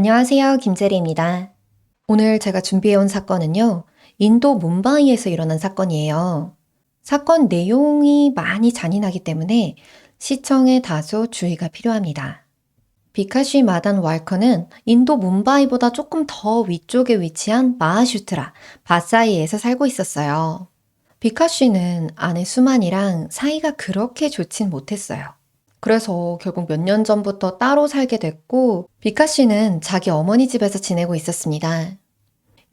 안녕하세요. 김재리입니다. 오늘 제가 준비해온 사건은요, 인도 뭄바이에서 일어난 사건이에요. 사건 내용이 많이 잔인하기 때문에 시청에 다소 주의가 필요합니다. 비카시 마단 왈커는 인도 뭄바이보다 조금 더 위쪽에 위치한 마하슈트라, 바사이에서 살고 있었어요. 비카시는 아내 수만이랑 사이가 그렇게 좋진 못했어요. 그래서 결국 몇 년 전부터 따로 살게 됐고, 비카 씨는 자기 어머니 집에서 지내고 있었습니다.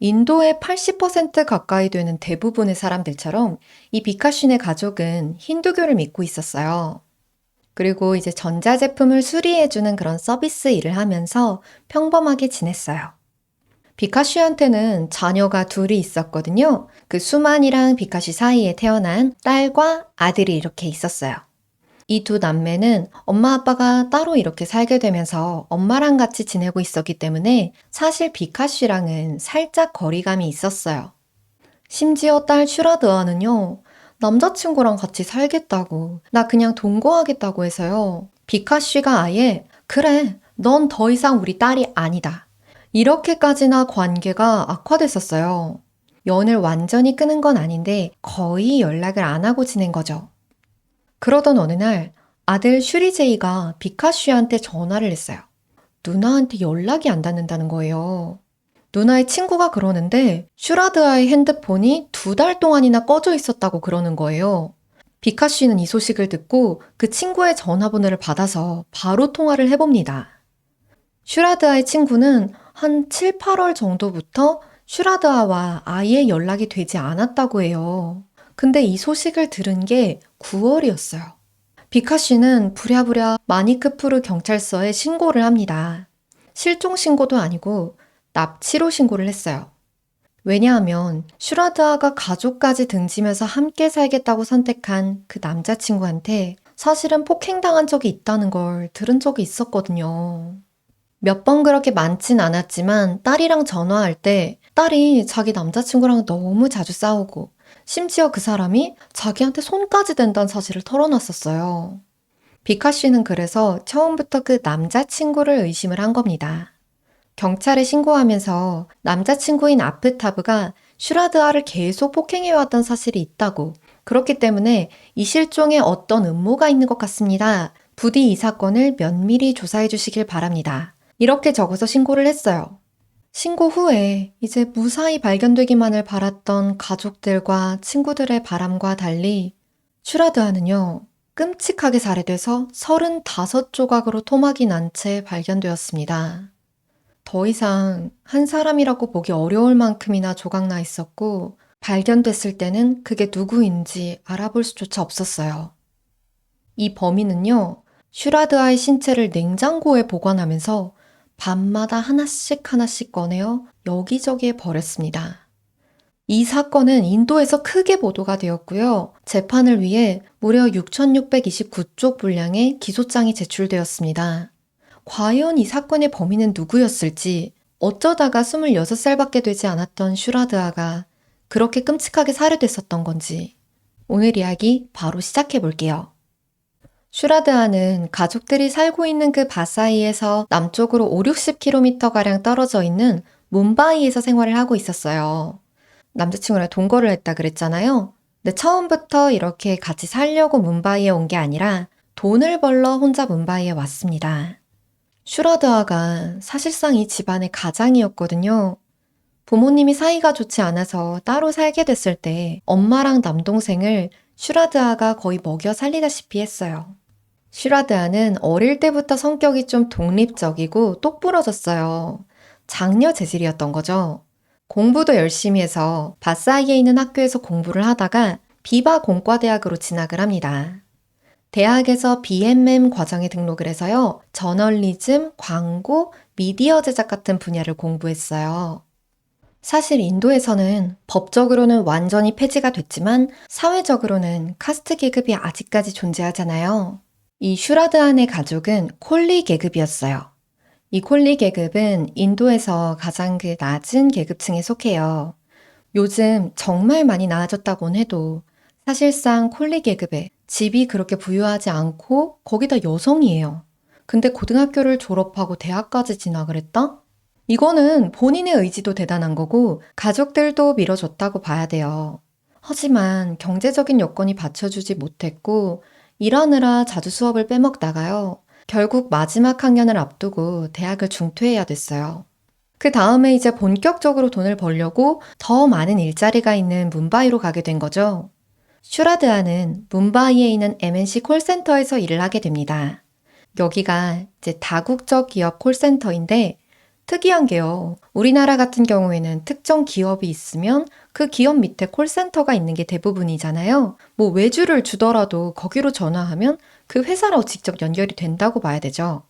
인도의 80% 가까이 되는 대부분의 사람들처럼 이 비카 씨네 가족은 힌두교를 믿고 있었어요. 그리고 이제 전자제품을 수리해주는 그런 서비스 일을 하면서 평범하게 지냈어요. 비카 씨한테는 자녀가 둘이 있었거든요. 그 수만이랑 비카 씨 사이에 태어난 딸과 아들이 이렇게 있었어요. 이 두 남매는 엄마 아빠가 따로 이렇게 살게 되면서 엄마랑 같이 지내고 있었기 때문에 사실 비카 씨랑은 살짝 거리감이 있었어요. 심지어 딸 슈라드아는요, 남자친구랑 같이 살겠다고, 나 그냥 동거하겠다고 해서요. 비카 씨가 아예, 그래, 넌 더 이상 우리 딸이 아니다. 이렇게까지나 관계가 악화됐었어요. 연을 완전히 끊은 건 아닌데 거의 연락을 안 하고 지낸 거죠. 그러던 어느 날 아들 슈리제이가 비카쉬한테 전화를 했어요. 누나한테 연락이 안 닿는다는 거예요. 누나의 친구가 그러는데 슈라드아의 핸드폰이 2달 동안이나 꺼져 있었다고 그러는 거예요. 비카쉬는 이 소식을 듣고 그 친구의 전화번호를 받아서 바로 통화를 해봅니다. 슈라드아의 친구는 한 7, 8월 정도부터 슈라드아와 아예 연락이 되지 않았다고 해요. 근데 이 소식을 들은 게 9월이었어요. 비카 씨는 부랴부랴 마니크푸르 경찰서에 신고를 합니다. 실종 신고도 아니고 납치로 신고를 했어요. 왜냐하면 슈라드아가 가족까지 등지면서 함께 살겠다고 선택한 그 남자친구한테 사실은 폭행당한 적이 있다는 걸 들은 적이 있었거든요. 몇 번 그렇게 많진 않았지만 딸이랑 전화할 때 딸이 자기 남자친구랑 너무 자주 싸우고 심지어 그 사람이 자기한테 손까지 댄다는 사실을 털어놨었어요. 비카 씨는 그래서 처음부터 그 남자친구를 의심을 한 겁니다. 경찰에 신고하면서 남자친구인 아프타브가 슈라드아를 계속 폭행해왔던 사실이 있다고, 그렇기 때문에 이 실종에 어떤 음모가 있는 것 같습니다. 부디 이 사건을 면밀히 조사해 주시길 바랍니다. 이렇게 적어서 신고를 했어요. 신고 후에 이제 무사히 발견되기만을 바랐던 가족들과 친구들의 바람과 달리 슈라드아는요, 끔찍하게 살해돼서 35조각으로 토막이 난 채 발견되었습니다. 더 이상 한 사람이라고 보기 어려울 만큼이나 조각나 있었고, 발견됐을 때는 그게 누구인지 알아볼 수조차 없었어요. 이 범인은요, 슈라드아의 신체를 냉장고에 보관하면서 밤마다 하나씩 하나씩 꺼내어 여기저기에 버렸습니다. 이 사건은 인도에서 크게 보도가 되었고요. 재판을 위해 무려 6,629쪽 분량의 기소장이 제출되었습니다. 과연 이 사건의 범인은 누구였을지, 어쩌다가 26살밖에 되지 않았던 슈라드아가 그렇게 끔찍하게 살해됐었던 건지, 오늘 이야기 바로 시작해 볼게요. 슈라드아는 가족들이 살고 있는 그 바사이에서 남쪽으로 5, 60km가량 떨어져 있는 뭄바이에서 생활을 하고 있었어요. 남자친구랑 동거를 했다 그랬잖아요. 근데 처음부터 이렇게 같이 살려고 뭄바이에 온 게 아니라 돈을 벌러 혼자 뭄바이에 왔습니다. 슈라드아가 사실상 이 집안의 가장이었거든요. 부모님이 사이가 좋지 않아서 따로 살게 됐을 때 엄마랑 남동생을 슈라드아가 거의 먹여 살리다시피 했어요. 슈라드아는 어릴 때부터 성격이 좀 독립적이고 똑부러졌어요. 장녀 재질이었던 거죠. 공부도 열심히 해서 바사이에 있는 학교에서 공부를 하다가 비바 공과대학으로 진학을 합니다. 대학에서 BMM 과정에 등록을 해서요. 저널리즘, 광고, 미디어 제작 같은 분야를 공부했어요. 사실 인도에서는 법적으로는 완전히 폐지가 됐지만 사회적으로는 카스트 계급이 아직까지 존재하잖아요. 이 슈라드안의 가족은 콜리 계급이었어요. 이 콜리 계급은 인도에서 가장 그 낮은 계급층에 속해요. 요즘 정말 많이 나아졌다곤 해도 사실상 콜리 계급에 집이 그렇게 부유하지 않고 거기다 여성이에요. 근데 고등학교를 졸업하고 대학까지 진학을 했다? 이거는 본인의 의지도 대단한 거고 가족들도 밀어줬다고 봐야 돼요. 하지만 경제적인 여건이 받쳐주지 못했고 일하느라 자주 수업을 빼먹다가요. 결국 마지막 학년을 앞두고 대학을 중퇴해야 됐어요. 그 다음에 이제 본격적으로 돈을 벌려고 더 많은 일자리가 있는 뭄바이로 가게 된 거죠. 슈라드아는 뭄바이에 있는 MNC 콜센터에서 일을 하게 됩니다. 여기가 이제 다국적 기업 콜센터인데 특이한 게요. 우리나라 같은 경우에는 특정 기업이 있으면 그 기업 밑에 콜센터가 있는 게 대부분이잖아요. 뭐 외주를 주더라도 거기로 전화하면 그 회사로 직접 연결이 된다고 봐야 되죠.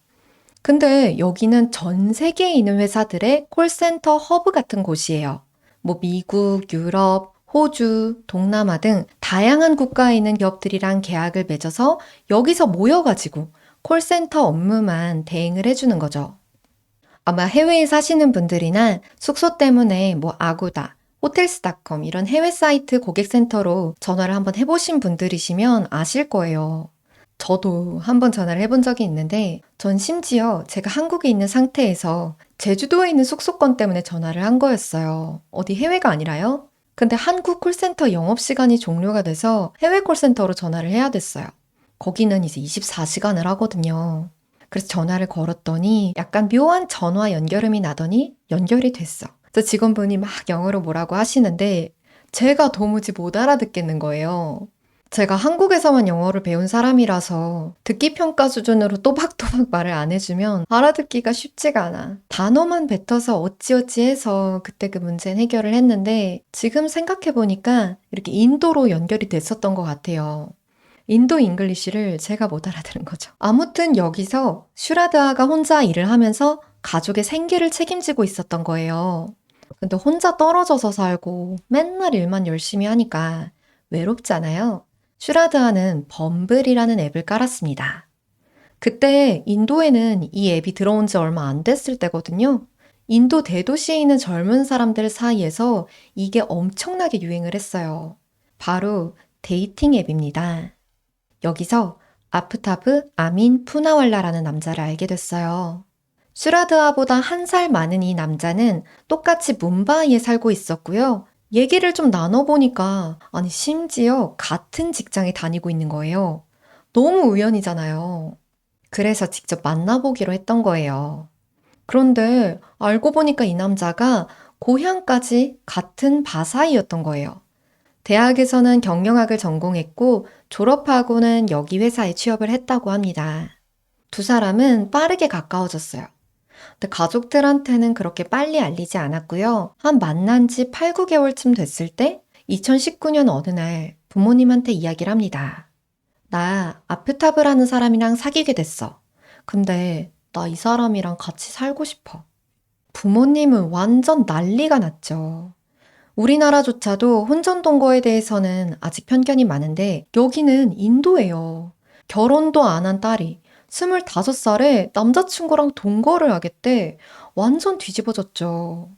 근데 여기는 전 세계에 있는 회사들의 콜센터 허브 같은 곳이에요. 뭐 미국, 유럽, 호주, 동남아 등 다양한 국가에 있는 기업들이랑 계약을 맺어서 여기서 모여가지고 콜센터 업무만 대행을 해주는 거죠. 아마 해외에 사시는 분들이나 숙소 때문에 뭐 아고다, 호텔스닷컴 이런 해외 사이트 고객센터로 전화를 한번 해보신 분들이시면 아실 거예요. 저도 한번 전화를 해본 적이 있는데 전 심지어 제가 한국에 있는 상태에서 제주도에 있는 숙소권 때문에 전화를 한 거였어요. 어디 해외가 아니라요. 근데 한국 콜센터 영업시간이 종료가 돼서 해외 콜센터로 전화를 해야 됐어요. 거기는 이제 24시간을 하거든요. 그래서 전화를 걸었더니 약간 묘한 전화 연결음이 나더니 연결이 됐어. 그래서 직원분이 막 영어로 뭐라고 하시는데 제가 도무지 못 알아듣겠는 거예요. 제가 한국에서만 영어를 배운 사람이라서 듣기 평가 수준으로 또박또박 말을 안 해주면 알아듣기가 쉽지가 않아. 단어만 뱉어서 어찌어찌 해서 그때 그 문제는 해결을 했는데 지금 생각해보니까 이렇게 인도로 연결이 됐었던 것 같아요. 인도 잉글리시를 제가 못 알아들은 거죠. 아무튼 여기서 슈라드아가 혼자 일을 하면서 가족의 생계를 책임지고 있었던 거예요. 근데 혼자 떨어져서 살고 맨날 일만 열심히 하니까 외롭잖아요. 슈라드아는 범블이라는 앱을 깔았습니다. 그때 인도에는 이 앱이 들어온 지 얼마 안 됐을 때거든요. 인도 대도시에 있는 젊은 사람들 사이에서 이게 엄청나게 유행을 했어요. 바로 데이팅 앱입니다. 여기서 아프타브 아민 푸나왈라라는 남자를 알게 됐어요. 슈라드아보다 한 살 많은 이 남자는 똑같이 뭄바이에 살고 있었고요. 얘기를 좀 나눠보니까 아니 심지어 같은 직장에 다니고 있는 거예요. 너무 우연이잖아요. 그래서 직접 만나보기로 했던 거예요. 그런데 알고 보니까 이 남자가 고향까지 같은 바사이였던 거예요. 대학에서는 경영학을 전공했고 졸업하고는 여기 회사에 취업을 했다고 합니다. 두 사람은 빠르게 가까워졌어요. 근데 가족들한테는 그렇게 빨리 알리지 않았고요. 한 만난 지 8, 9개월쯤 됐을 때 2019년 어느 날 부모님한테 이야기를 합니다. 나 아프타브라는 사람이랑 사귀게 됐어. 근데 나 이 사람이랑 같이 살고 싶어. 부모님은 완전 난리가 났죠. 우리나라조차도 혼전동거에 대해서는 아직 편견이 많은데 여기는 인도예요. 결혼도 안 한 딸이 25살에 남자친구랑 동거를 하겠대. 완전 뒤집어졌죠.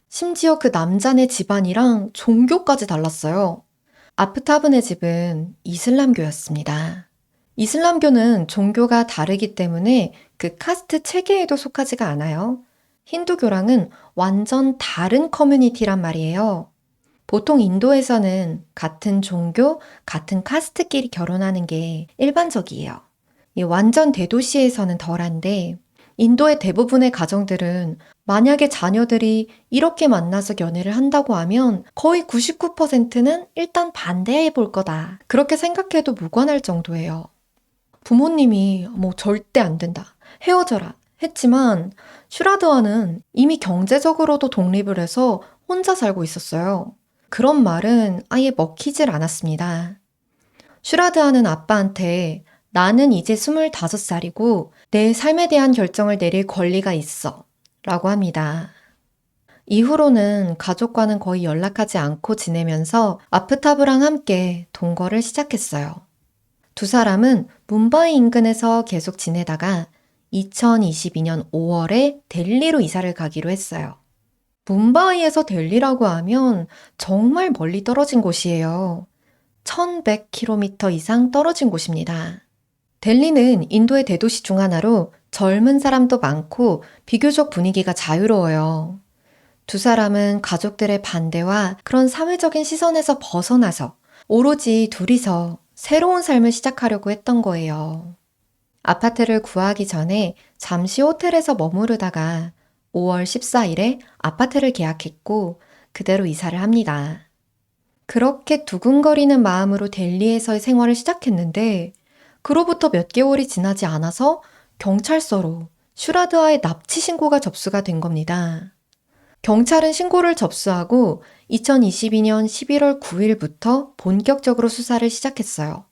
심지어 그 남자네 집안이랑 종교까지 달랐어요. 아프타브네 집은 이슬람교였습니다. 이슬람교는 종교가 다르기 때문에 그 카스트 체계에도 속하지가 않아요. 힌두교랑은 완전 다른 커뮤니티란 말이에요. 보통 인도에서는 같은 종교, 같은 카스트끼리 결혼하는 게 일반적이에요. 이 완전 대도시에서는 덜한데 인도의 대부분의 가정들은 만약에 자녀들이 이렇게 만나서 연애를 한다고 하면 거의 99%는 일단 반대해 볼 거다. 그렇게 생각해도 무관할 정도예요. 부모님이 뭐 절대 안 된다. 헤어져라. 했지만 슈라드와는 이미 경제적으로도 독립을 해서 혼자 살고 있었어요. 그런 말은 아예 먹히질 않았습니다. 슈라드와는 아빠한테 나는 이제 25살이고 내 삶에 대한 결정을 내릴 권리가 있어 라고 합니다. 이후로는 가족과는 거의 연락하지 않고 지내면서 아프타브랑 함께 동거를 시작했어요. 두 사람은 뭄바이 인근에서 계속 지내다가 2022년 5월에 델리로 이사를 가기로 했어요. 뭄바이에서 델리라고 하면 정말 멀리 떨어진 곳이에요. 1100km 이상 떨어진 곳입니다. 델리는 인도의 대도시 중 하나로 젊은 사람도 많고 비교적 분위기가 자유로워요. 두 사람은 가족들의 반대와 그런 사회적인 시선에서 벗어나서 오로지 둘이서 새로운 삶을 시작하려고 했던 거예요. 아파트를 구하기 전에 잠시 호텔에서 머무르다가 5월 14일에 아파트를 계약했고 그대로 이사를 합니다. 그렇게 두근거리는 마음으로 델리에서의 생활을 시작했는데 그로부터 몇 개월이 지나지 않아서 경찰서로 슈라드아의 납치 신고가 접수가 된 겁니다. 경찰은 신고를 접수하고 2022년 11월 9일부터 본격적으로 수사를 시작했어요.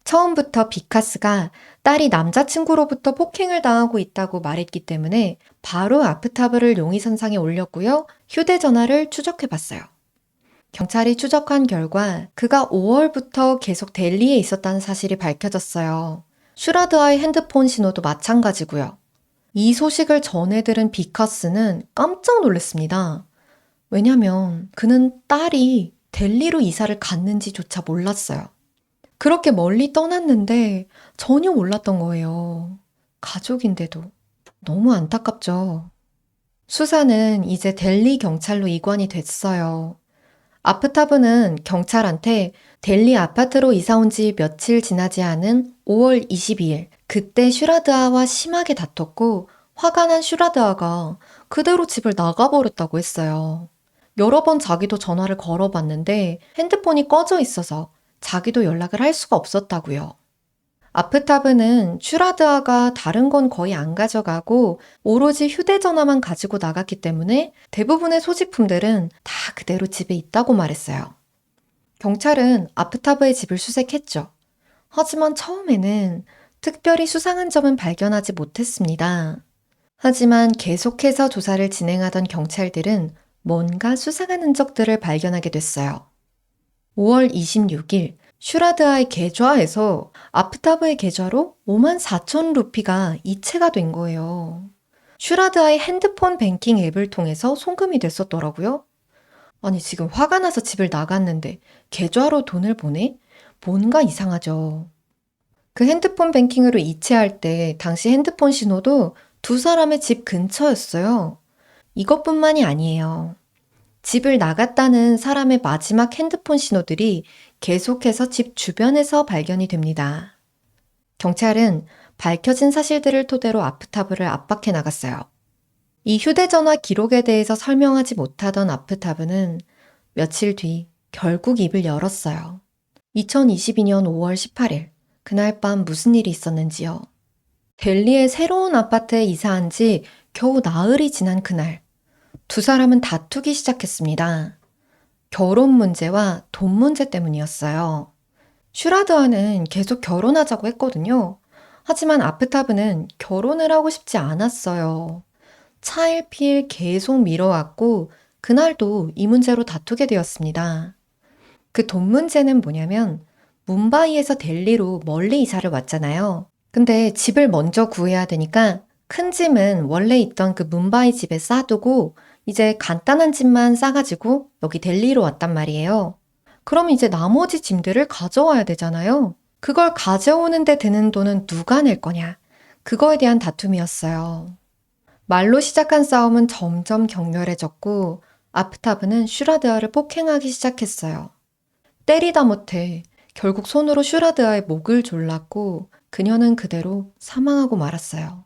처음부터 비카스가 딸이 남자친구로부터 폭행을 당하고 있다고 말했기 때문에 바로 아프타브를 용의선상에 올렸고요. 휴대전화를 추적해봤어요. 경찰이 추적한 결과 그가 5월부터 계속 델리에 있었다는 사실이 밝혀졌어요. 슈라드아의 핸드폰 신호도 마찬가지고요. 이 소식을 전해 들은 비카스는 깜짝 놀랐습니다. 왜냐면 그는 딸이 델리로 이사를 갔는지조차 몰랐어요. 그렇게 멀리 떠났는데 전혀 몰랐던 거예요. 가족인데도. 너무 안타깝죠. 수사는 이제 델리 경찰로 이관이 됐어요. 아프타브는 경찰한테 델리 아파트로 이사 온 지 며칠 지나지 않은 5월 22일, 그때 슈라드아와 심하게 다퉜고 화가 난 슈라드아가 그대로 집을 나가버렸다고 했어요. 여러 번 자기도 전화를 걸어봤는데 핸드폰이 꺼져 있어서 자기도 연락을 할 수가 없었다고요. 아프타브는 슈라드아가 다른 건 거의 안 가져가고 오로지 휴대전화만 가지고 나갔기 때문에 대부분의 소지품들은 다 그대로 집에 있다고 말했어요. 경찰은 아프타브의 집을 수색했죠. 하지만 처음에는 특별히 수상한 점은 발견하지 못했습니다. 하지만 계속해서 조사를 진행하던 경찰들은 뭔가 수상한 흔적들을 발견하게 됐어요. 5월 26일 슈라드아의 계좌에서 아프타브의 계좌로 5만 4천 루피가 이체가 된 거예요. 슈라드아의 핸드폰 뱅킹 앱을 통해서 송금이 됐었더라고요. 아니 지금 화가 나서 집을 나갔는데 계좌로 돈을 보내? 뭔가 이상하죠. 그 핸드폰 뱅킹으로 이체할 때 당시 핸드폰 신호도 두 사람의 집 근처였어요. 이것뿐만이 아니에요. 집을 나갔다는 사람의 마지막 핸드폰 신호들이 계속해서 집 주변에서 발견이 됩니다. 경찰은 밝혀진 사실들을 토대로 아프타브를 압박해 나갔어요. 이 휴대전화 기록에 대해서 설명하지 못하던 아프타브는 며칠 뒤 결국 입을 열었어요. 2022년 5월 18일, 그날 밤 무슨 일이 있었는지요. 델리의 새로운 아파트에 이사한 지 겨우 나흘이 지난 그날, 두 사람은 다투기 시작했습니다. 결혼 문제와 돈 문제 때문이었어요. 슈라드아는 계속 결혼하자고 했거든요. 하지만 아프타브는 결혼을 하고 싶지 않았어요. 차일피일 계속 미뤄왔고 그날도 이 문제로 다투게 되었습니다. 그 돈 문제는 뭐냐면 뭄바이에서 델리로 멀리 이사를 왔잖아요. 근데 집을 먼저 구해야 되니까 큰 짐은 원래 있던 그 뭄바이 집에 싸두고 이제 간단한 짐만 싸가지고 여기 델리로 왔단 말이에요. 그럼 이제 나머지 짐들을 가져와야 되잖아요. 그걸 가져오는데 드는 돈은 누가 낼 거냐. 그거에 대한 다툼이었어요. 말로 시작한 싸움은 점점 격렬해졌고 아프타브는 슈라드아를 폭행하기 시작했어요. 때리다 못해 결국 손으로 슈라드아의 목을 졸랐고 그녀는 그대로 사망하고 말았어요.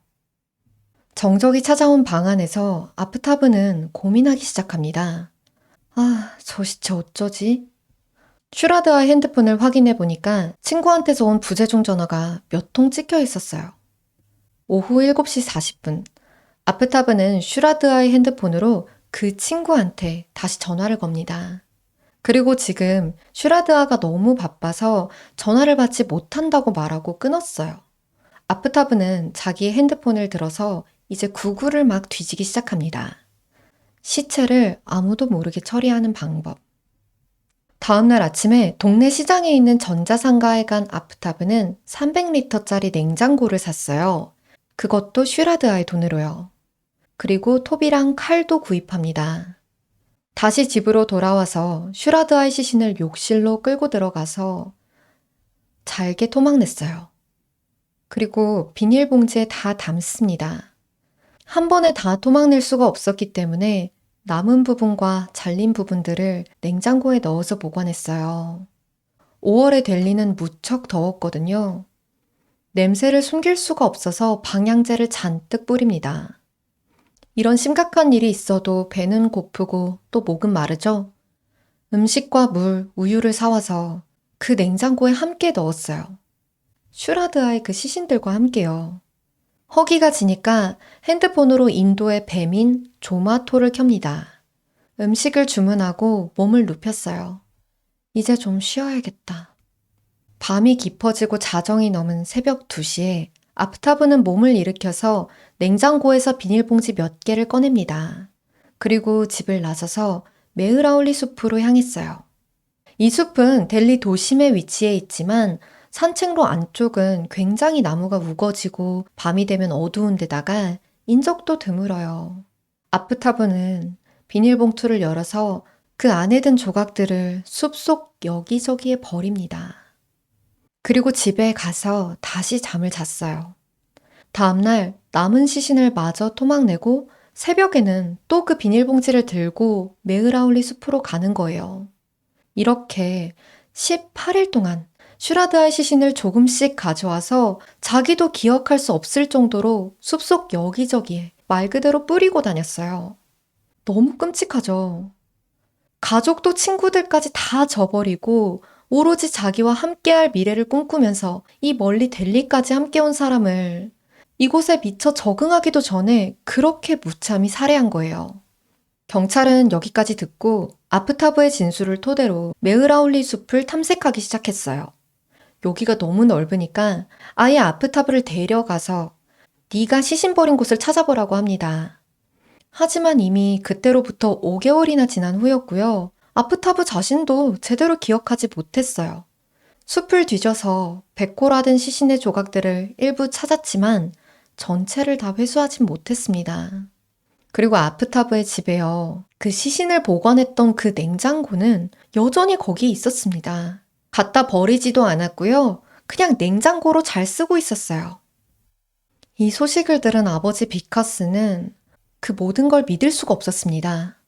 정적이 찾아온 방 안에서 아프타브는 고민하기 시작합니다. 아, 저 시체 어쩌지? 슈라드아의 핸드폰을 확인해 보니까 친구한테서 온 부재중 전화가 몇 통 찍혀 있었어요. 오후 7시 40분, 아프타브는 슈라드아의 핸드폰으로 그 친구한테 다시 전화를 겁니다. 그리고 지금 슈라드아가 너무 바빠서 전화를 받지 못한다고 말하고 끊었어요. 아프타브는 자기의 핸드폰을 들어서 이제 구글을 막 뒤지기 시작합니다. 시체를 아무도 모르게 처리하는 방법. 다음날 아침에 동네 시장에 있는 전자상가에 간 아프타브는 300리터짜리 냉장고를 샀어요. 그것도 슈라드아의 돈으로요. 그리고 톱이랑 칼도 구입합니다. 다시 집으로 돌아와서 슈라드아의 시신을 욕실로 끌고 들어가서 잘게 토막냈어요. 그리고 비닐봉지에 다 담습니다. 한 번에 다 토막낼 수가 없었기 때문에 남은 부분과 잘린 부분들을 냉장고에 넣어서 보관했어요. 5월에 델리는 무척 더웠거든요. 냄새를 숨길 수가 없어서 방향제를 잔뜩 뿌립니다. 이런 심각한 일이 있어도 배는 고프고 또 목은 마르죠? 음식과 물, 우유를 사와서 그 냉장고에 함께 넣었어요. 슈라드아의 그 시신들과 함께요. 허기가 지니까 핸드폰으로 인도의 뱀인 조마토를 켭니다. 음식을 주문하고 몸을 눕혔어요. 이제 좀 쉬어야겠다. 밤이 깊어지고 자정이 넘은 새벽 2시에 아프타브는 몸을 일으켜서 냉장고에서 비닐봉지 몇 개를 꺼냅니다. 그리고 집을 나서서 메흐라울리 숲으로 향했어요. 이 숲은 델리 도심에 위치해 있지만 산책로 안쪽은 굉장히 나무가 우거지고 밤이 되면 어두운 데다가 인적도 드물어요. 아프타브는 비닐봉투를 열어서 그 안에 든 조각들을 숲속 여기저기에 버립니다. 그리고 집에 가서 다시 잠을 잤어요. 다음날 남은 시신을 마저 토막내고 새벽에는 또 그 비닐봉지를 들고 메흐라울리 숲으로 가는 거예요. 이렇게 18일 동안 슈라드아의 시신을 조금씩 가져와서 자기도 기억할 수 없을 정도로 숲속 여기저기에 말 그대로 뿌리고 다녔어요. 너무 끔찍하죠. 가족도 친구들까지 다 저버리고 오로지 자기와 함께할 미래를 꿈꾸면서 이 멀리 델리까지 함께 온 사람을 이곳에 미처 적응하기도 전에 그렇게 무참히 살해한 거예요. 경찰은 여기까지 듣고 아프타브의 진술을 토대로 메흐라울리 숲을 탐색하기 시작했어요. 여기가 너무 넓으니까 아예 아프타브를 데려가서 네가 시신 버린 곳을 찾아보라고 합니다. 하지만 이미 그때로부터 5개월이나 지난 후였고요. 아프타브 자신도 제대로 기억하지 못했어요. 숲을 뒤져서 백호라된 시신의 조각들을 일부 찾았지만 전체를 다 회수하진 못했습니다. 그리고 아프타브의 집에요. 그 시신을 보관했던 그 냉장고는 여전히 거기에 있었습니다. 갖다 버리지도 않았고요. 그냥 냉장고로 잘 쓰고 있었어요. 이 소식을 들은 아버지 비카스는 그 모든 걸 믿을 수가 없었습니다.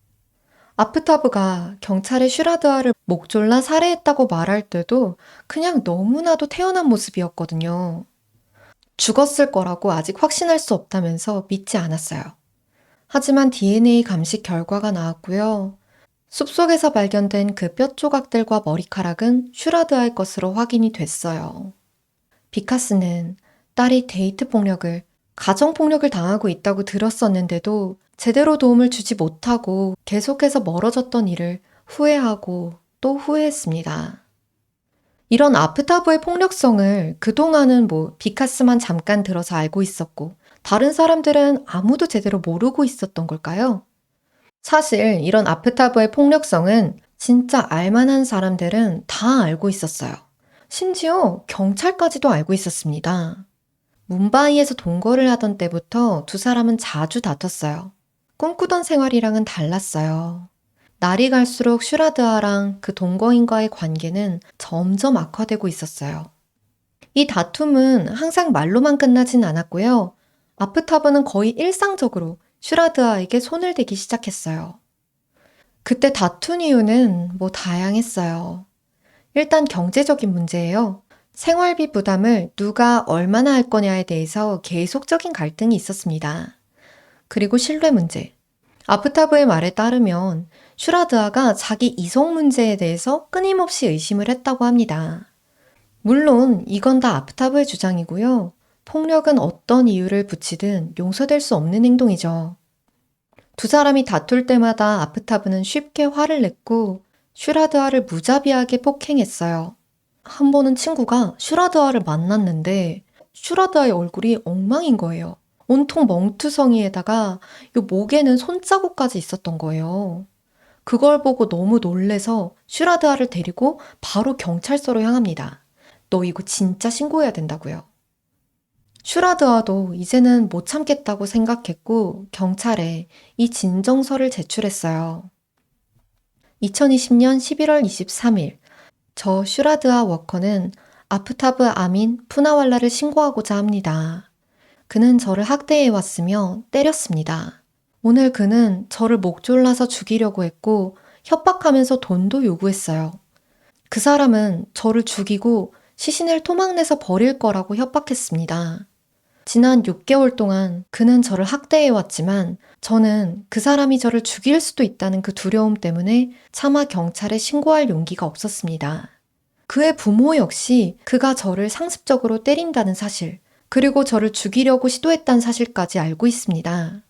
아프타브가 경찰에 슈라드아를 목 졸라 살해했다고 말할 때도 그냥 너무나도 태어난 모습이었거든요. 죽었을 거라고 아직 확신할 수 없다면서 믿지 않았어요. 하지만 DNA 감식 결과가 나왔고요. 숲속에서 발견된 그 뼈 조각들과 머리카락은 슈라드아의 것으로 확인이 됐어요. 비카스는 딸이 데이트 폭력을, 가정 폭력을 당하고 있다고 들었었는데도 제대로 도움을 주지 못하고 계속해서 멀어졌던 일을 후회하고 또 후회했습니다. 이런 아프타브의 폭력성을 그동안은 비카스만 잠깐 들어서 알고 있었고 다른 사람들은 아무도 제대로 모르고 있었던 걸까요? 사실 이런 아프타브의 폭력성은 진짜 알만한 사람들은 다 알고 있었어요. 심지어 경찰까지도 알고 있었습니다. 뭄바이에서 동거를 하던 때부터 두 사람은 자주 다퉜어요. 꿈꾸던 생활이랑은 달랐어요. 날이 갈수록 슈라드아랑 그 동거인과의 관계는 점점 악화되고 있었어요. 이 다툼은 항상 말로만 끝나진 않았고요. 아프타브는 거의 일상적으로 슈라드아에게 손을 대기 시작했어요. 그때 다툰 이유는 다양했어요. 일단 경제적인 문제예요. 생활비 부담을 누가 얼마나 할 거냐에 대해서 계속적인 갈등이 있었습니다. 그리고 신뢰 문제. 아프타브의 말에 따르면 슈라드아가 자기 이성 문제에 대해서 끊임없이 의심을 했다고 합니다. 물론 이건 다 아프타브의 주장이고요. 폭력은 어떤 이유를 붙이든 용서될 수 없는 행동이죠. 두 사람이 다툴 때마다 아프타브는 쉽게 화를 냈고 슈라드아를 무자비하게 폭행했어요. 한 번은 친구가 슈라드아를 만났는데 슈라드아의 얼굴이 엉망인 거예요. 온통 멍투성이에다가 요 목에는 손자국까지 있었던 거예요. 그걸 보고 너무 놀래서 슈라드아를 데리고 바로 경찰서로 향합니다. 너 이거 진짜 신고해야 된다고요. 슈라드아도 이제는 못 참겠다고 생각했고 경찰에 이 진정서를 제출했어요. 2020년 11월 23일 저 슈라드아 워커는 아프타브 아민 푸나왈라를 신고하고자 합니다. 그는 저를 학대해왔으며 때렸습니다. 오늘 그는 저를 목 졸라서 죽이려고 했고 협박하면서 돈도 요구했어요. 그 사람은 저를 죽이고 시신을 토막내서 버릴 거라고 협박했습니다. 지난 6개월 동안 그는 저를 학대해왔지만 저는 그 사람이 저를 죽일 수도 있다는 그 두려움 때문에 차마 경찰에 신고할 용기가 없었습니다. 그의 부모 역시 그가 저를 상습적으로 때린다는 사실, 그리고 저를 죽이려고 시도했다는 사실까지 알고 있습니다.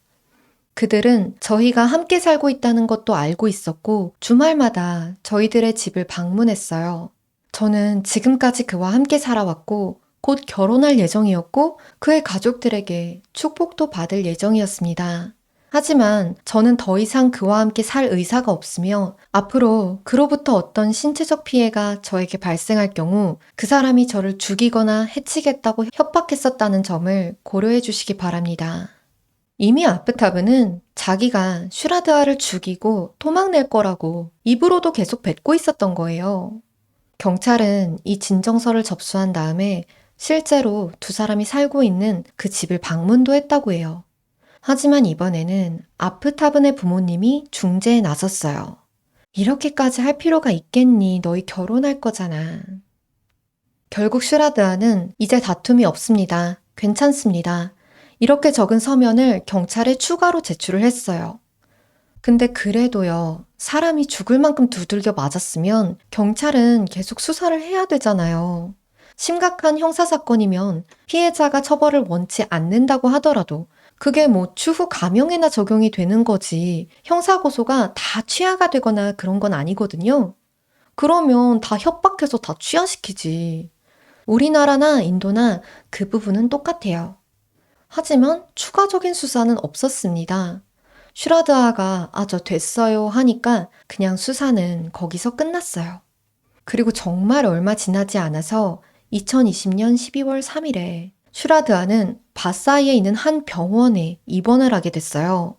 그들은 저희가 함께 살고 있다는 것도 알고 있었고 주말마다 저희들의 집을 방문했어요. 저는 지금까지 그와 함께 살아왔고 곧 결혼할 예정이었고 그의 가족들에게 축복도 받을 예정이었습니다. 하지만 저는 더 이상 그와 함께 살 의사가 없으며 앞으로 그로부터 어떤 신체적 피해가 저에게 발생할 경우 그 사람이 저를 죽이거나 해치겠다고 협박했었다는 점을 고려해 주시기 바랍니다. 이미 아프타브는 자기가 슈라드아를 죽이고 토막낼 거라고 입으로도 계속 뱉고 있었던 거예요. 경찰은 이 진정서를 접수한 다음에 실제로 두 사람이 살고 있는 그 집을 방문도 했다고 해요. 하지만 이번에는 아프타브네 부모님이 중재에 나섰어요. 이렇게까지 할 필요가 있겠니? 너희 결혼할 거잖아. 결국 슈라드아는 이제 다툼이 없습니다. 괜찮습니다. 이렇게 적은 서면을 경찰에 추가로 제출을 했어요. 근데 그래도요, 사람이 죽을 만큼 두들겨 맞았으면 경찰은 계속 수사를 해야 되잖아요. 심각한 형사사건이면 피해자가 처벌을 원치 않는다고 하더라도 그게 뭐 추후 감형에나 적용이 되는 거지 형사고소가 다 취하가 되거나 그런 건 아니거든요. 그러면 다 협박해서 다 취하시키지. 우리나라나 인도나 그 부분은 똑같아요. 하지만 추가적인 수사는 없었습니다. 슈라드아가 저 됐어요 하니까 그냥 수사는 거기서 끝났어요. 그리고 정말 얼마 지나지 않아서 2020년 12월 3일에 슈라드아는 바사이에 있는 한 병원에 입원을 하게 됐어요.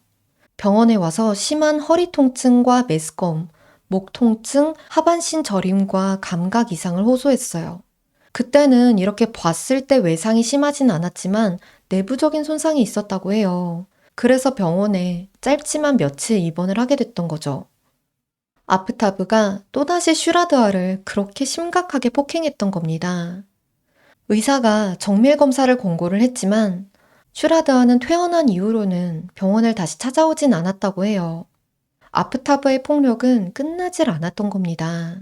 병원에 와서 심한 허리 통증과 메스꺼움, 목 통증, 하반신 저림과 감각 이상을 호소했어요. 그때는 이렇게 봤을 때 외상이 심하진 않았지만 내부적인 손상이 있었다고 해요. 그래서 병원에 짧지만 며칠 입원을 하게 됐던 거죠. 아프타브가 또다시 슈라드아를 그렇게 심각하게 폭행했던 겁니다. 의사가 정밀 검사를 권고를 했지만 슈라드아는 퇴원한 이후로는 병원을 다시 찾아오진 않았다고 해요. 아프타브의 폭력은 끝나질 않았던 겁니다.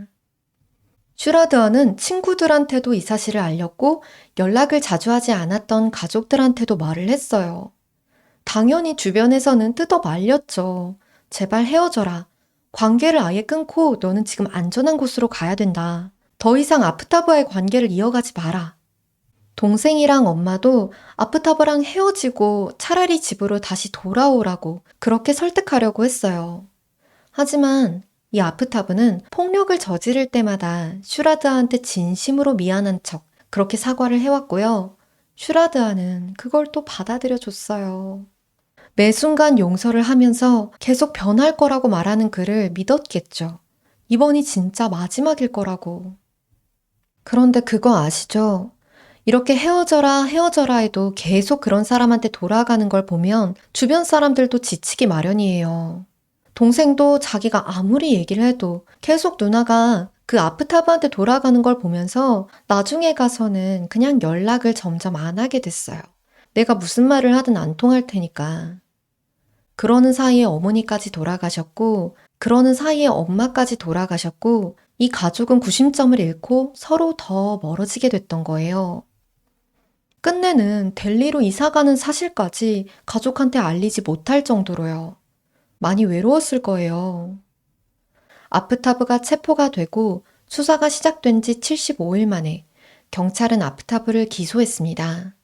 슈라드아는 친구들한테도 이 사실을 알렸고 연락을 자주 하지 않았던 가족들한테도 말을 했어요. 당연히 주변에서는 뜯어 말렸죠. 제발 헤어져라. 관계를 아예 끊고 너는 지금 안전한 곳으로 가야 된다. 더 이상 아프타브와의 관계를 이어가지 마라. 동생이랑 엄마도 아프타브랑 헤어지고 차라리 집으로 다시 돌아오라고 그렇게 설득하려고 했어요. 하지만 이 아프타브는 폭력을 저지를 때마다 슈라드아한테 진심으로 미안한 척 그렇게 사과를 해왔고요. 슈라드아는 그걸 또 받아들여 줬어요. 매 순간 용서를 하면서 계속 변할 거라고 말하는 그를 믿었겠죠. 이번이 진짜 마지막일 거라고. 그런데 그거 아시죠? 이렇게 헤어져라 헤어져라 해도 계속 그런 사람한테 돌아가는 걸 보면 주변 사람들도 지치기 마련이에요. 동생도 자기가 아무리 얘기를 해도 계속 누나가 그 아프타브한테 돌아가는 걸 보면서 나중에 가서는 그냥 연락을 점점 안 하게 됐어요. 내가 무슨 말을 하든 안 통할 테니까. 그러는 사이에 어머니까지 돌아가셨고, 그러는 사이에 엄마까지 돌아가셨고, 이 가족은 구심점을 잃고 서로 더 멀어지게 됐던 거예요. 끝내는 델리로 이사가는 사실까지 가족한테 알리지 못할 정도로요. 많이 외로웠을 거예요. 아프타브가 체포가 되고 수사가 시작된 지 75일 만에 경찰은 아프타브를 기소했습니다.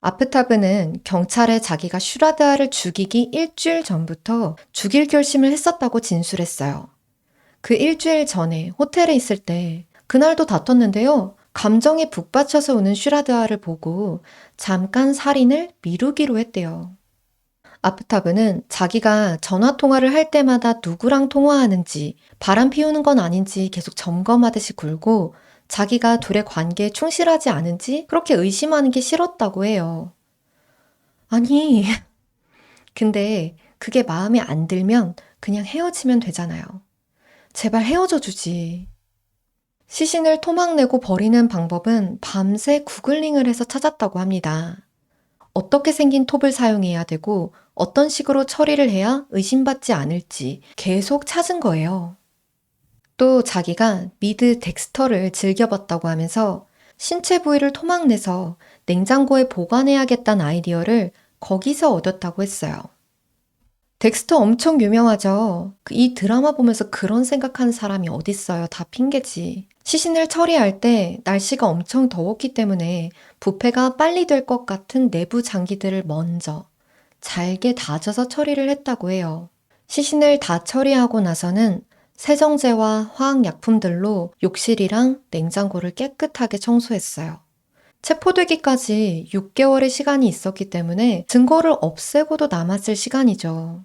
아프타브는 경찰에 자기가 슈라드아를 죽이기 일주일 전부터 죽일 결심을 했었다고 진술했어요. 그 일주일 전에 호텔에 있을 때 그날도 다퉜는데요. 감정에 북받쳐서 우는 슈라드아를 보고 잠깐 살인을 미루기로 했대요. 아프타브는 자기가 전화 통화를 할 때마다 누구랑 통화하는지 바람 피우는 건 아닌지 계속 점검하듯이 굴고 자기가 둘의 관계에 충실하지 않은지 그렇게 의심하는 게 싫었다고 해요. 아니, 근데 그게 마음에 안 들면 그냥 헤어지면 되잖아요. 제발 헤어져 주지. 시신을 토막내고 버리는 방법은 밤새 구글링을 해서 찾았다고 합니다. 어떻게 생긴 톱을 사용해야 되고 어떤 식으로 처리를 해야 의심받지 않을지 계속 찾은 거예요. 또 자기가 미드 덱스터를 즐겨봤다고 하면서 신체 부위를 토막내서 냉장고에 보관해야겠다는 아이디어를 거기서 얻었다고 했어요. 덱스터 엄청 유명하죠. 이 드라마 보면서 그런 생각하는 사람이 어딨어요. 다 핑계지. 시신을 처리할 때 날씨가 엄청 더웠기 때문에 부패가 빨리 될 것 같은 내부 장기들을 먼저 잘게 다져서 처리를 했다고 해요. 시신을 다 처리하고 나서는 세정제와 화학약품들로 욕실이랑 냉장고를 깨끗하게 청소했어요. 체포되기까지 6개월의 시간이 있었기 때문에 증거를 없애고도 남았을 시간이죠.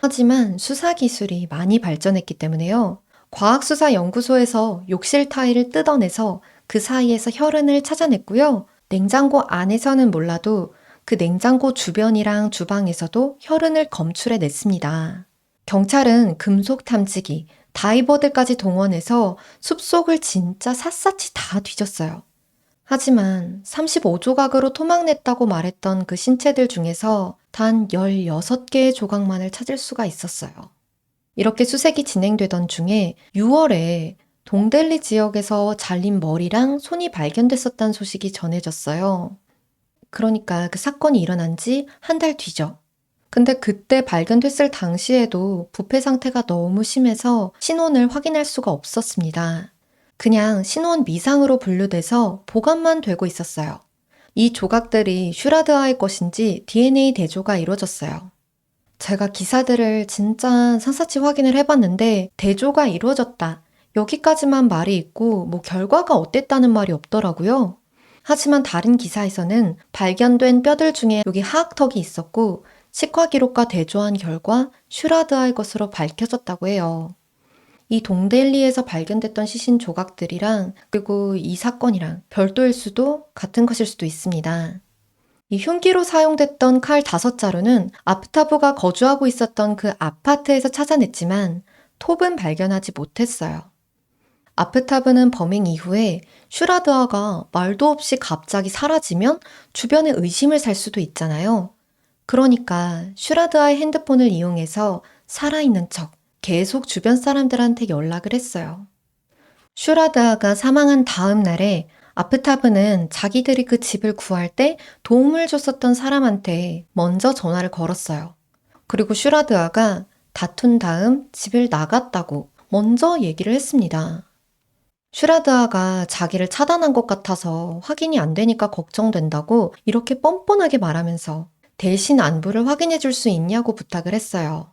하지만 수사 기술이 많이 발전했기 때문에요. 과학수사연구소에서 욕실 타일을 뜯어내서 그 사이에서 혈흔을 찾아냈고요. 냉장고 안에서는 몰라도 그 냉장고 주변이랑 주방에서도 혈흔을 검출해냈습니다. 경찰은 금속 탐지기, 다이버들까지 동원해서 숲속을 진짜 샅샅이 다 뒤졌어요. 하지만 35조각으로 토막냈다고 말했던 그 신체들 중에서 단 16개의 조각만을 찾을 수가 있었어요. 이렇게 수색이 진행되던 중에 6월에 동델리 지역에서 잘린 머리랑 손이 발견됐었다는 소식이 전해졌어요. 그러니까 그 사건이 일어난 지 한 달 뒤죠. 근데 그때 발견됐을 당시에도 부패 상태가 너무 심해서 신원을 확인할 수가 없었습니다. 그냥 신원 미상으로 분류돼서 보관만 되고 있었어요. 이 조각들이 슈라드아의 것인지 DNA 대조가 이루어졌어요. 제가 기사들을 진짜 샅샅이 확인을 해봤는데 대조가 이루어졌다. 여기까지만 말이 있고 뭐 결과가 어땠다는 말이 없더라고요. 하지만 다른 기사에서는 발견된 뼈들 중에 여기 하악턱이 있었고 치과 기록과 대조한 결과 슈라드아의 것으로 밝혀졌다고 해요. 이 동델리에서 발견됐던 시신 조각들이랑 그리고 이 사건이랑 별도일 수도 같은 것일 수도 있습니다. 이 흉기로 사용됐던 칼 5자루는 아프타브가 거주하고 있었던 그 아파트에서 찾아냈지만 톱은 발견하지 못했어요. 아프타브는 범행 이후에 슈라드아가 말도 없이 갑자기 사라지면 주변에 의심을 살 수도 있잖아요. 그러니까 슈라드아의 핸드폰을 이용해서 살아있는 척 계속 주변 사람들한테 연락을 했어요. 슈라드아가 사망한 다음 날에 아프타브는 자기들이 그 집을 구할 때 도움을 줬었던 사람한테 먼저 전화를 걸었어요. 그리고 슈라드아가 다툰 다음 집을 나갔다고 먼저 얘기를 했습니다. 슈라드아가 자기를 차단한 것 같아서 확인이 안 되니까 걱정된다고 이렇게 뻔뻔하게 말하면서 대신 안부를 확인해 줄 수 있냐고 부탁을 했어요.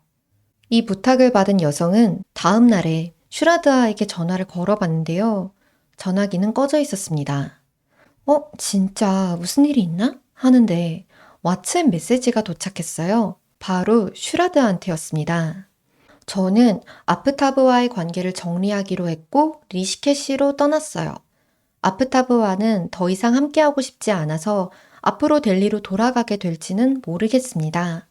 이 부탁을 받은 여성은 다음 날에 슈라드아에게 전화를 걸어봤는데요. 전화기는 꺼져 있었습니다. 진짜 무슨 일이 있나? 하는데 왓츠앱 메시지가 도착했어요. 바로 슈라드아한테였습니다. 저는 아프타브와의 관계를 정리하기로 했고 리시케시로 떠났어요. 아프타브와는 더 이상 함께하고 싶지 않아서 앞으로 델리로 돌아가게 될지는 모르겠습니다.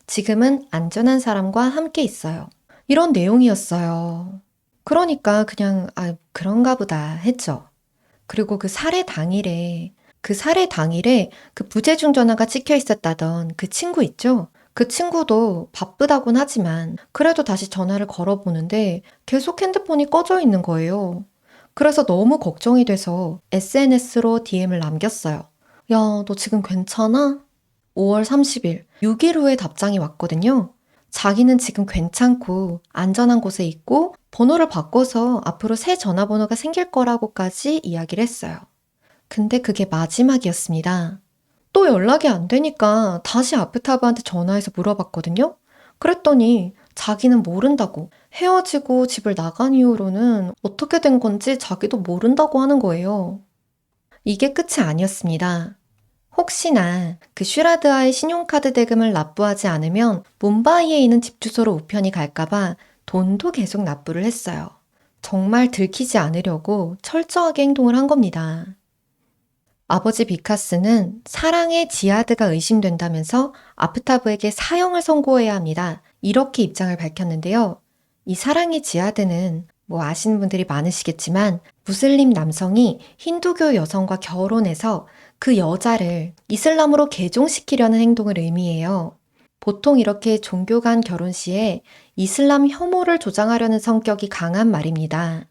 지금은 안전한 사람과 함께 있어요. 이런 내용이었어요. 그러니까 그냥 그런가 보다 했죠. 그리고 그 살해 당일에 그 부재중 전화가 찍혀 있었다던 그 친구 있죠? 그 친구도 바쁘다곤 하지만 그래도 다시 전화를 걸어보는데 계속 핸드폰이 꺼져 있는 거예요. 그래서 너무 걱정이 돼서 SNS로 DM을 남겼어요. 야, 너 지금 괜찮아? 5월 30일, 6일 후에 답장이 왔거든요. 자기는 지금 괜찮고 안전한 곳에 있고 번호를 바꿔서 앞으로 새 전화번호가 생길 거라고까지 이야기를 했어요. 근데 그게 마지막이었습니다. 또 연락이 안 되니까 다시 아프타브한테 전화해서 물어봤거든요. 그랬더니 자기는 모른다고, 헤어지고 집을 나간 이후로는 어떻게 된 건지 자기도 모른다고 하는 거예요. 이게 끝이 아니었습니다. 혹시나 그 슈라드아의 신용카드 대금을 납부하지 않으면 뭄바이에 있는 집 주소로 우편이 갈까봐 돈도 계속 납부를 했어요. 정말 들키지 않으려고 철저하게 행동을 한 겁니다. 아버지 비카스는 사랑의 지하드가 의심된다면서 아프타브에게 사형을 선고해야 합니다. 이렇게 입장을 밝혔는데요. 이 사랑의 지하드는 뭐 아시는 분들이 많으시겠지만 무슬림 남성이 힌두교 여성과 결혼해서 그 여자를 이슬람으로 개종시키려는 행동을 의미해요. 보통 이렇게 종교 간 결혼 시에 이슬람 혐오를 조장하려는 성격이 강한 말입니다.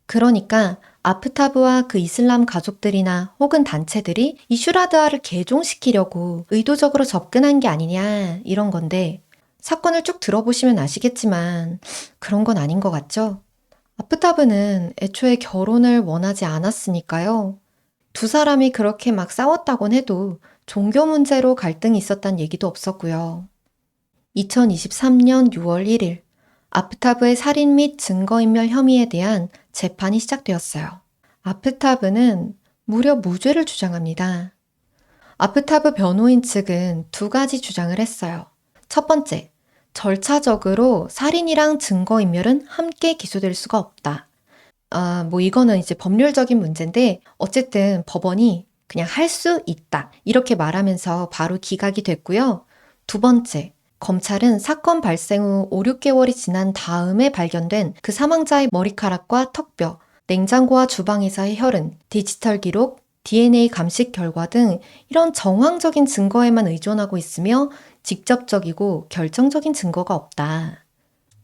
그러니까 아프타브와 그 이슬람 가족들이나 혹은 단체들이 이 슈라드아를 개종시키려고 의도적으로 접근한 게 아니냐 이런 건데 사건을 쭉 들어보시면 아시겠지만 그런 건 아닌 것 같죠? 아프타브는 애초에 결혼을 원하지 않았으니까요. 두 사람이 그렇게 막 싸웠다곤 해도 종교 문제로 갈등이 있었단 얘기도 없었고요. 2023년 6월 1일 아프타브의 살인 및 증거인멸 혐의에 대한 재판이 시작되었어요. 아프타브는 무려 무죄를 주장합니다. 아프타브 변호인 측은 두 가지 주장을 했어요. 첫 번째, 절차적으로 살인이랑 증거인멸은 함께 기소될 수가 없다. 뭐 이거는 이제 법률적인 문제인데 어쨌든 법원이 그냥 할 수 있다. 이렇게 말하면서 바로 기각이 됐고요. 두 번째, 검찰은 사건 발생 후 5, 6개월이 지난 다음에 발견된 그 사망자의 머리카락과 턱뼈, 냉장고와 주방에서의 혈흔, 디지털 기록, DNA 감식 결과 등 이런 정황적인 증거에만 의존하고 있으며 직접적이고 결정적인 증거가 없다.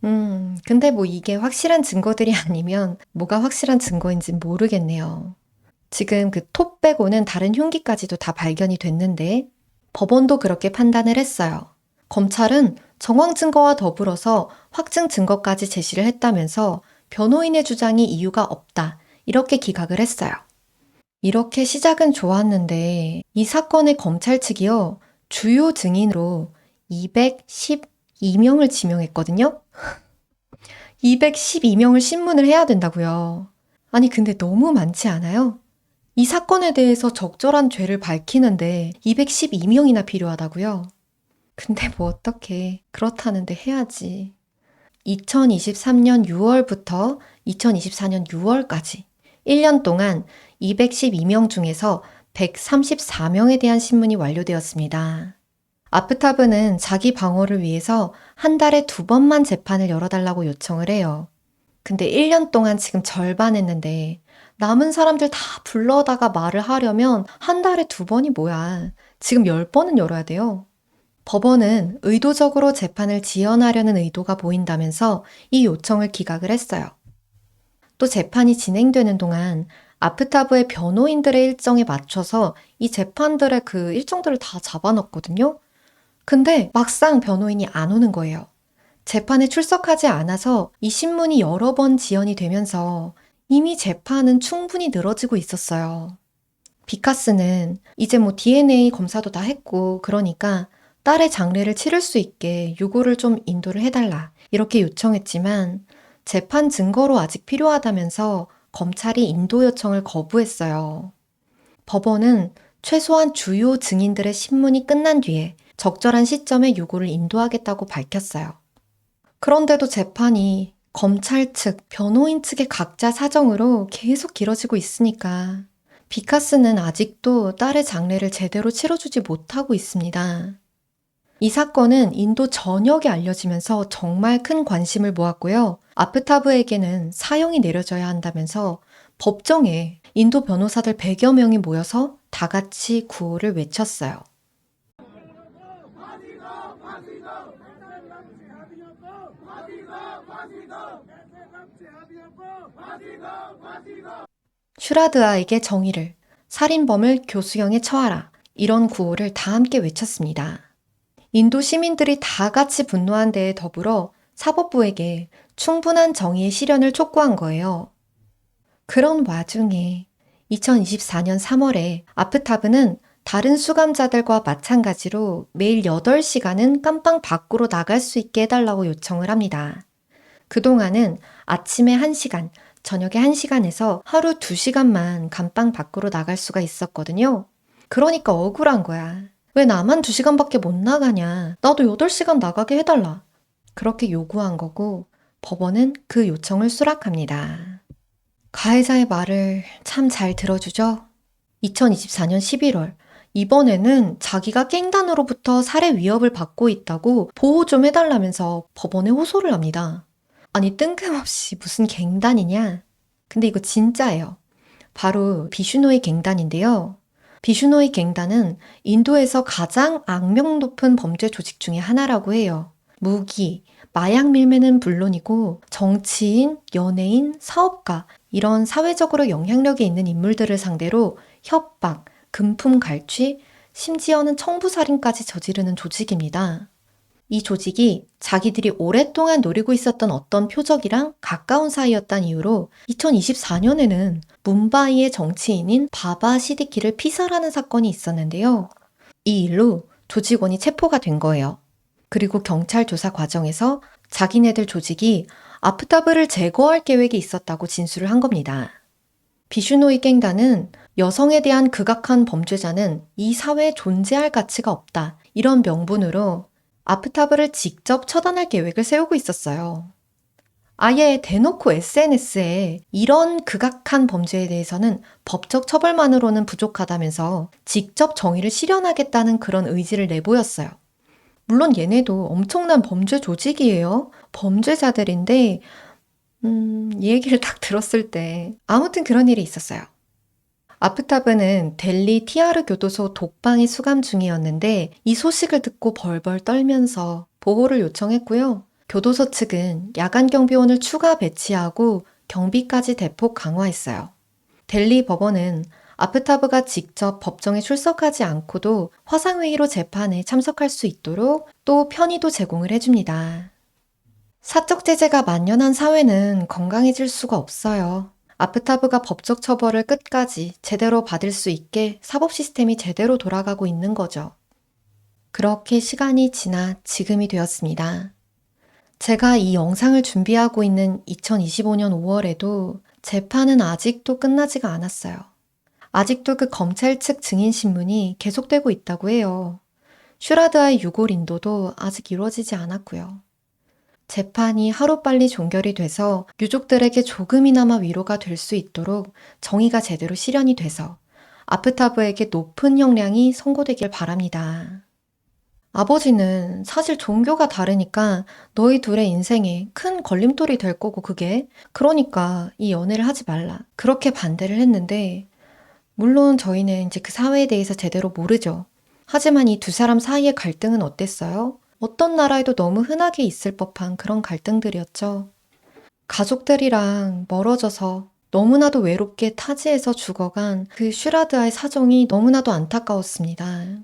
근데 뭐 이게 확실한 증거들이 아니면 뭐가 확실한 증거인지 모르겠네요. 지금 그 톱 빼고는 다른 흉기까지도 다 발견이 됐는데 법원도 그렇게 판단을 했어요. 검찰은 정황 증거와 더불어서 확증 증거까지 제시를 했다면서 변호인의 주장이 이유가 없다. 이렇게 기각을 했어요. 이렇게 시작은 좋았는데 이 사건의 검찰 측이요. 주요 증인으로 212명을 지명했거든요. 212명을 신문을 해야 된다고요. 아니 근데 너무 많지 않아요? 이 사건에 대해서 적절한 죄를 밝히는데 212명이나 필요하다고요? 근데 뭐 어떡해. 그렇다는데 해야지. 2023년 6월부터 2024년 6월까지 1년 동안 212명 중에서 134명에 대한 신문이 완료되었습니다. 아프타브는 자기 방어를 위해서 한 달에 2번만 재판을 열어달라고 요청을 해요. 근데 1년 동안 지금 절반 했는데 남은 사람들 다 불러다가 말을 하려면 한 달에 2번이 뭐야. 지금 10번은 열어야 돼요. 법원은 의도적으로 재판을 지연하려는 의도가 보인다면서 이 요청을 기각을 했어요. 또 재판이 진행되는 동안 아프타브의 변호인들의 일정에 맞춰서 이 재판들의 그 일정들을 다 잡아놨거든요. 근데 막상 변호인이 안 오는 거예요. 재판에 출석하지 않아서 이 신문이 여러 번 지연이 되면서 이미 재판은 충분히 늘어지고 있었어요. 비카스는 이제 뭐 DNA 검사도 다 했고 그러니까 딸의 장례를 치를 수 있게 유고를 좀 인도를 해달라 이렇게 요청했지만 재판 증거로 아직 필요하다면서 검찰이 인도 요청을 거부했어요. 법원은 최소한 주요 증인들의 신문이 끝난 뒤에 적절한 시점에 유고를 인도하겠다고 밝혔어요. 그런데도 재판이 검찰 측, 변호인 측의 각자 사정으로 계속 길어지고 있으니까 비카스는 아직도 딸의 장례를 제대로 치러주지 못하고 있습니다. 이 사건은 인도 전역에 알려지면서 정말 큰 관심을 모았고요. 아프타브에게는 사형이 내려져야 한다면서 법정에 인도 변호사들 100여 명이 모여서 다 같이 구호를 외쳤어요. 슈라드아에게 정의를, 살인범을 교수형에 처하라. 이런 구호를 다 함께 외쳤습니다. 인도 시민들이 다 같이 분노한 데에 더불어 사법부에게 충분한 정의의 실현을 촉구한 거예요. 그런 와중에 2024년 3월에 아프타브는 다른 수감자들과 마찬가지로 매일 8시간은 깜빵 밖으로 나갈 수 있게 해달라고 요청을 합니다. 그동안은 아침에 1시간, 저녁에 1시간에서 하루 2시간만 감방 밖으로 나갈 수가 있었거든요. 그러니까 억울한 거야. 왜 나만 2시간밖에 못 나가냐. 나도 8시간 나가게 해달라. 그렇게 요구한 거고 법원은 그 요청을 수락합니다. 가해자의 말을 참 잘 들어주죠? 2024년 11월, 이번에는 자기가 깽단으로부터 살해 위협을 받고 있다고 보호 좀 해달라면서 법원에 호소를 합니다. 아니, 뜬금없이 무슨 갱단이냐? 근데 이거 진짜예요. 바로 비슈노이 갱단인데요. 비슈노이 갱단은 인도에서 가장 악명 높은 범죄 조직 중에 하나라고 해요. 무기, 마약 밀매는 물론이고 정치인, 연예인, 사업가 이런 사회적으로 영향력이 있는 인물들을 상대로 협박, 금품 갈취, 심지어는 청부살인까지 저지르는 조직입니다. 이 조직이 자기들이 오랫동안 노리고 있었던 어떤 표적이랑 가까운 사이였다는 이유로 2024년에는 뭄바이의 정치인인 바바 시디키를 피살하는 사건이 있었는데요. 이 일로 조직원이 체포가 된 거예요. 그리고 경찰 조사 과정에서 자기네들 조직이 아프타브를 제거할 계획이 있었다고 진술을 한 겁니다. 비슈노이 갱단은 여성에 대한 극악한 범죄자는 이 사회에 존재할 가치가 없다. 이런 명분으로 아프타브를 직접 처단할 계획을 세우고 있었어요. 아예 대놓고 SNS에 이런 극악한 범죄에 대해서는 법적 처벌만으로는 부족하다면서 직접 정의를 실현하겠다는 그런 의지를 내보였어요. 물론 얘네도 엄청난 범죄 조직이에요. 범죄자들인데, 이 얘기를 딱 들었을 때 아무튼 그런 일이 있었어요. 아프타브는 델리 티아르 교도소 독방에 수감 중이었는데 이 소식을 듣고 벌벌 떨면서 보호를 요청했고요. 교도소 측은 야간 경비원을 추가 배치하고 경비까지 대폭 강화했어요. 델리 법원은 아프타브가 직접 법정에 출석하지 않고도 화상회의로 재판에 참석할 수 있도록 또 편의도 제공을 해줍니다. 사적 제재가 만연한 사회는 건강해질 수가 없어요. 아프타브가 법적 처벌을 끝까지 제대로 받을 수 있게 사법 시스템이 제대로 돌아가고 있는 거죠. 그렇게 시간이 지나 지금이 되었습니다. 제가 이 영상을 준비하고 있는 2025년 5월에도 재판은 아직도 끝나지가 않았어요. 아직도 그 검찰 측 증인 신문이 계속되고 있다고 해요. 슈라드아의 유골 인도도 아직 이루어지지 않았고요. 재판이 하루빨리 종결이 돼서 유족들에게 조금이나마 위로가 될 수 있도록 정의가 제대로 실현이 돼서 아프타브에게 높은 형량이 선고되길 바랍니다. 아버지는 사실 종교가 다르니까 너희 둘의 인생에 큰 걸림돌이 될 거고 그게 그러니까 이 연애를 하지 말라 그렇게 반대를 했는데 물론 저희는 이제 그 사회에 대해서 제대로 모르죠. 하지만 이 두 사람 사이의 갈등은 어땠어요? 어떤 나라에도 너무 흔하게 있을 법한 그런 갈등들이었죠. 가족들이랑 멀어져서 너무나도 외롭게 타지에서 죽어간 그 슈라드아의 사정이 너무나도 안타까웠습니다.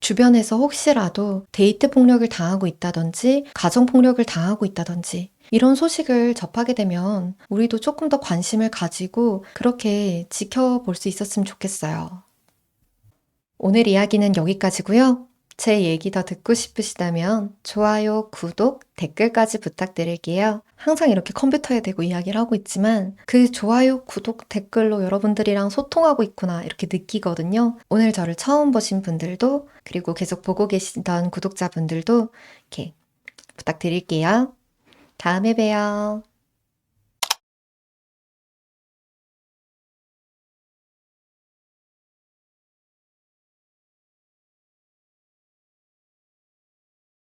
주변에서 혹시라도 데이트 폭력을 당하고 있다든지 가정 폭력을 당하고 있다든지 이런 소식을 접하게 되면 우리도 조금 더 관심을 가지고 그렇게 지켜볼 수 있었으면 좋겠어요. 오늘 이야기는 여기까지고요. 제 얘기 더 듣고 싶으시다면 좋아요, 구독, 댓글까지 부탁드릴게요. 항상 이렇게 컴퓨터에 대고 이야기를 하고 있지만 그 좋아요, 구독, 댓글로 여러분들이랑 소통하고 있구나 이렇게 느끼거든요. 오늘 저를 처음 보신 분들도 그리고 계속 보고 계시던 구독자분들도 이렇게 부탁드릴게요. 다음에 봬요.